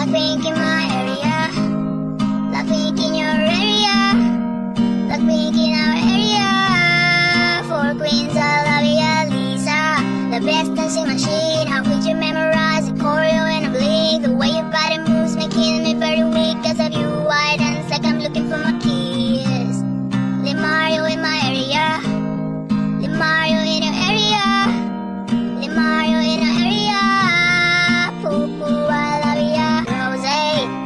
Blackpink in my area, Blackpink in your area, Blackpink in our area. Four queens, Olivia, Lisa, the best dancing machine. How could you memorize the choreo in a blink? The way your body moves making me very weak. Cause of you I dance like I'm looking for my keys. Lil Mario in my area, Lil Mario in your area, Lil Mario in your area. Poo poo, I love ya. Rose,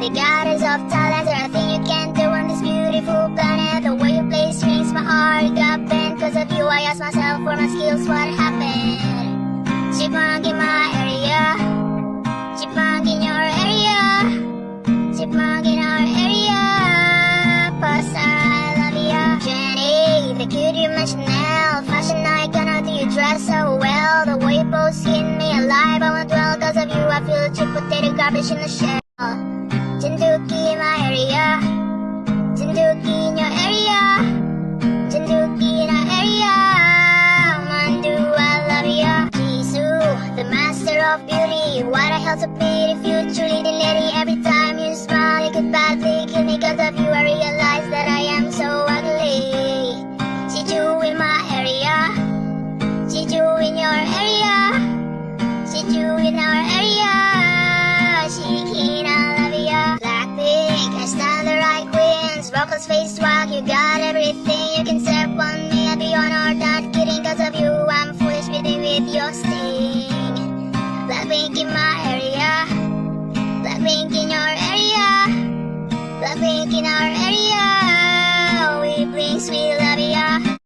the goddess of talent. There's nothing you can't do on this beautiful planet. The way you play strings, my heart got bent. Cause of you I ask myself for my skills, what happened? Chipmunk in my area, chipmunk in your area, chipmunk in our area. Pasta, I love ya. Jenny, the cutie Chanel, fashion icon, how do you dress so well? The way you pose skin me alive, I wanna dwell. Cause of you I feel a chip potato garbage in the shell. Jinduki in my area, Jinduki in your area, Jinduki in our area. Mandu, I love ya. Jisoo, the master of beauty. Why the hell so pretty if you truly the lady? Every time you smile you could badly kill me. Cause of you I realize